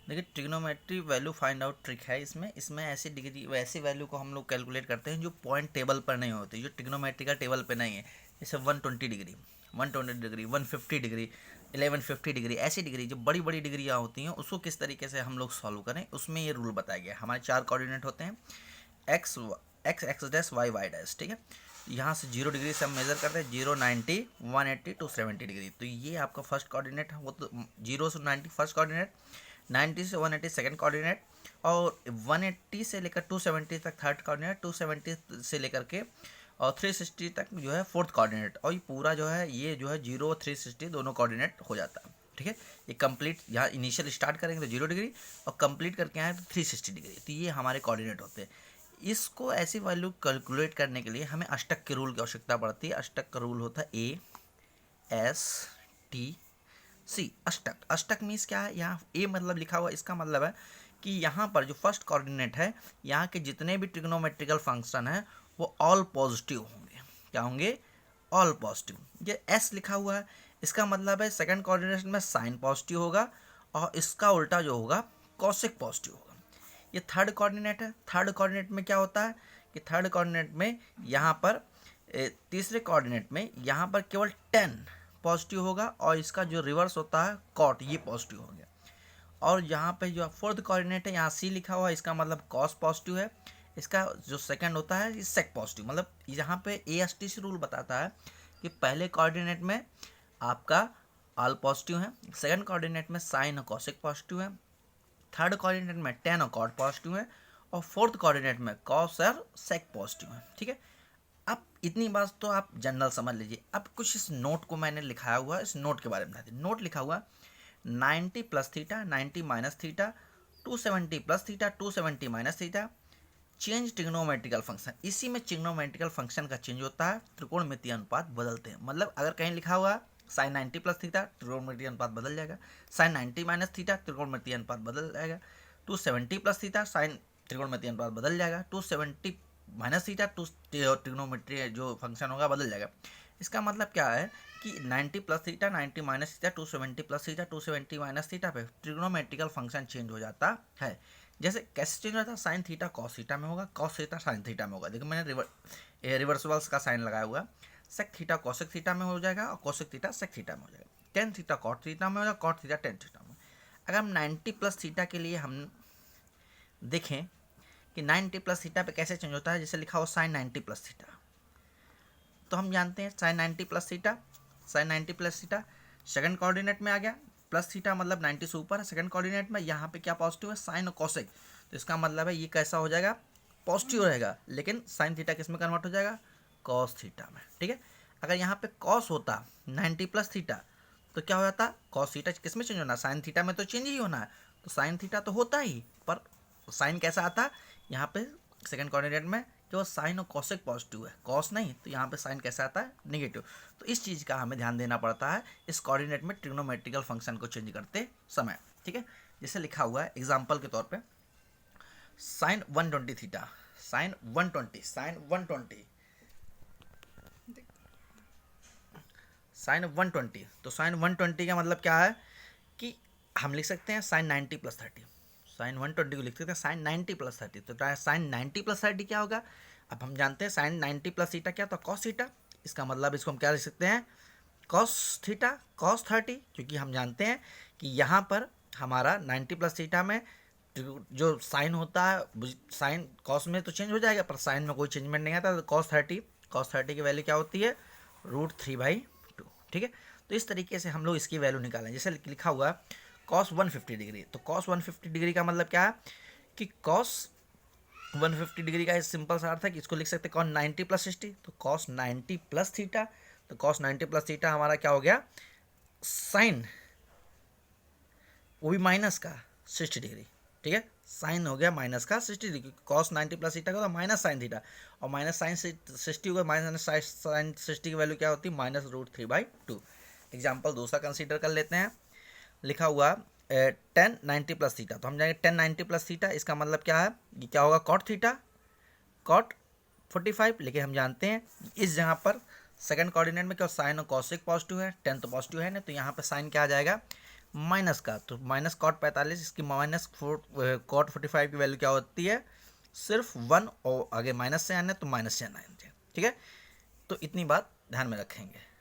देखिए trigonometry value find out trick है इसमें ऐसी डिग्री वैसी वैल्यू को हम लोग कैलकुलेट करते हैं जो पॉइंट टेबल पर नहीं होती, जो ट्रिग्नोमेट्री का टेबल पे नहीं है। जैसे 120 डिग्री, 120 डिग्री, 150 डिग्री, 1150 डिग्री, ऐसी डिग्री जो बड़ी बड़ी डिग्रियाँ होती हैं उसको किस तरीके से हम लोग सॉल्व करें, उसमें ये रूल बताया गया है। हमारे 4 कोऑर्डिनेट होते हैं, X X X dash Y Y dash, ठीक है। यहाँ से 0 डिग्री से हम मेजर करते हैं, 0, 90, 180, 270 डिग्री। तो ये आपका फर्स्ट कोऑर्डिनेट है, वो तो 0 से 90 फर्स्ट कोऑर्डिनेट, 90 से 180 सेकंड कोऑर्डिनेट, और 180 से लेकर 270 तक थर्ड कोऑर्डिनेट, 270 से लेकर के और 360 तक जो है फोर्थ कोऑर्डिनेट, और ये पूरा जो है ये जो है 0 और 360 दोनों कोऑर्डिनेट हो जाता है, ठीक है। ये कंप्लीट यहाँ इनिशियल स्टार्ट करेंगे तो 0 डिग्री और कंप्लीट करके आए तो 360 डिग्री, तो ये हमारे कोऑर्डिनेट होते हैं। इसको ऐसी वैल्यू कैलकुलेट करने के लिए हमें अष्टक के रूल की आवश्यकता पड़ती है। अष्टक का रूल होता है ASTC। अष्टक, अष्टक मीन्स क्या है, यहाँ ए मतलब लिखा हुआ, इसका मतलब है कि यहाँ पर जो फर्स्ट कोऑर्डिनेट है, यहाँ के जितने भी ट्रिग्नोमेट्रिकल फंक्शन है वो ऑल पॉजिटिव होंगे। क्या होंगे? All positive. ये एस लिखा हुआ है, इसका मतलब है सेकंड कोऑर्डिनेट में साइन पॉजिटिव होगा और इसका उल्टा जो होगा कॉसेक पॉजिटिव होगा। ये थर्ड कोऑर्डिनेट है। थर्ड कोऑर्डिनेट में क्या होता है कि थर्ड कोऑर्डिनेट में यहाँ पर तीसरे कोऑर्डिनेट में यहाँ पर केवल 10 पॉजिटिव होगा और इसका जो रिवर्स होता है कॉट, ये पॉजिटिव हो गया। और यहाँ पे जो फोर्थ कोऑर्डिनेट है, यहाँ सी लिखा हुआ है, इसका मतलब कॉस पॉजिटिव है। इसका जो सेकंड होता है ये सेक पॉजिटिव। मतलब यहाँ पे ASTC रूल बताता है कि पहले कोऑर्डिनेट में आपका ऑल पॉजिटिव है, सेकंड कोऑर्डिनेट में साइन और कॉसेक पॉजिटिव है, थर्ड कोऑर्डिनेट में टेन और कॉट पॉजिटिव है, और फोर्थ कोऑर्डिनेट में कॉस और सेक पॉजिटिव है, ठीक है। अब इतनी बात तो आप जनरल समझ लीजिए। अब कुछ इस नोट को मैंने लिखाया हुआ है, इस नोट के बारे में बताते हैं। नोट लिखा हुआ 90 plus theta, 90 minus theta, 270 plus theta, 270 minus theta, change trigonometrical function. इसी में ट्रिग्नोमेट्रिकल फंक्शन का चेंज होता है, त्रिकोणमितीय अनुपात बदलते हैं। मतलब अगर कहीं लिखा हुआ साइन 90 प्लस थीटा, त्रिकोणमितीय अनुपात बदल जाएगा। साइन 90 माइनस थीटा, त्रिकोणमितीय अनुपात बदल जाएगा। 270 प्लस थीटा, साइन त्रिकोणमितीय अनुपात बदल जाएगा। 270 माइनस थीटा, ट्रिग्नोमेट्री जो फंक्शन होगा बदल जाएगा। इसका मतलब क्या है कि 90 plus theta, 90 minus theta, 270 plus theta, 270 minus theta पे ट्रिग्नोमेट्रिकल फंक्शन चेंज हो जाता है। जैसे कैसे चेंज होता है? साइन थीटा कॉस थीटा में होगा, कॉस थीटा साइन थीटा में होगा। देखो मैंने रिवर्सबल्स का साइन लगाया हुआ। सेक थीटा कॉसेक थीटा में हो जाएगा और कॉसेक थीटा सेक थीटा में हो जाएगा। टेन थीटा कॉट थीटा में हो जाएगा, कॉट थीटा टेन थीटा में। अगर हम 90 प्लस थीटा के लिए हम देखें कि 90 प्लस थीटा पे कैसे चेंज होता है, जैसे लिखा हो साइन 90 प्लस थीटा, तो हम जानते हैं sine 90 plus theta, sine 90 plus theta second coordinate में आ गया। प्लस थीटा मतलब 90 से ऊपर है सेकंड कोऑर्डिनेट में। यहाँ पे क्या पॉजिटिव है? साइन और कॉसेक। तो इसका मतलब है ये कैसा हो जाएगा? पॉजिटिव रहेगा। लेकिन साइन थीटा किस में कन्वर्ट हो जाएगा? कॉस थीटा में, ठीक है। अगर यहाँ पे कॉस होता 90 प्लस थीटा तो क्या हो जाता? कॉस थीटा किस में चेंज होना? साइन थीटा में तो चेंज ही होना है। तो साइन थीटा तो होता ही, पर साइन कैसा आता? यहाँ पे सेकंड कोऑर्डिनेट में जो साइन और कॉसेक पॉजिटिव है, कॉस नहीं, तो यहाँ पे साइन कैसा आता है? नेगेटिव। तो इस चीज़ का हमें ध्यान देना पड़ता है इस कोऑर्डिनेट में ट्रिग्नोमेट्रिकल फंक्शन को चेंज करते समय, ठीक है। जैसे लिखा हुआ है एग्जांपल के तौर पे sine 120 theta, sine 120, sine 120, sine 120। तो साइन 120 का मतलब क्या है कि हम लिख सकते हैं साइन 90 प्लस 30। साइन 120 को लिख सकते हैं साइन 90 प्लस 30। तो साइन 90 प्लस 30 क्या होगा? अब हम जानते हैं साइन 90 प्लस थीटा क्या, तो कॉस थीटा। इसका मतलब इसको हम क्या लिख सकते हैं? कॉस थीटा कॉस 30, क्योंकि हम जानते हैं कि यहाँ पर हमारा 90 प्लस थीटा में जो साइन होता है, साइन कॉस में तो चेंज हो जाएगा पर साइन में कोई चेंजमेंट नहीं आता। तो कॉस 30 की वैल्यू क्या होती है? √3/2, ठीक है। तो इस तरीके से हम लोग इसकी वैल्यू निकालें। जैसे लिखा हुआ है कॉस 150 डिग्री, तो कॉस 150 डिग्री का मतलब क्या है कि कॉस 150 डिग्री का सिंपल सा अर्थ है कि इसको लिख सकते हैं कॉस 90 प्लस 60। तो कॉस 90 प्लस थीटा, तो कॉस 90 प्लस थीटा हमारा क्या हो गया? साइन, वो भी माइनस का 60 डिग्री, ठीक है। साइन हो गया माइनस का 60 डिग्री। कॉस 90 प्लस थीटा का माइनस साइन थीटा, और माइनस साइन 60 होगा, माइनस साइन 60 की वैल्यू क्या होती है? -√3/2। एग्जाम्पल दूसरा कंसीडर कर लेते हैं। लिखा हुआ 10 90 प्लस थीटा, तो हम जाएंगे 10 90 प्लस थीटा, इसका मतलब क्या है? ये क्या होगा? Cot theta, cot 45। लेकिन हम जानते हैं इस जगह पर सेकंड कोऑर्डिनेट में क्या साइन और कॉसेक पॉजिटिव है, 10 तो पॉजिटिव है ना, तो यहाँ पर साइन क्या आ जाएगा? माइनस का, तो माइनस कॉट 45, इसकी माइनस कॉट 45 की वैल्यू क्या होती है, सिर्फ 1 और आगे माइनस से आना है तो माइनस से आना है, ठीक है। तो इतनी बात ध्यान में रखेंगे।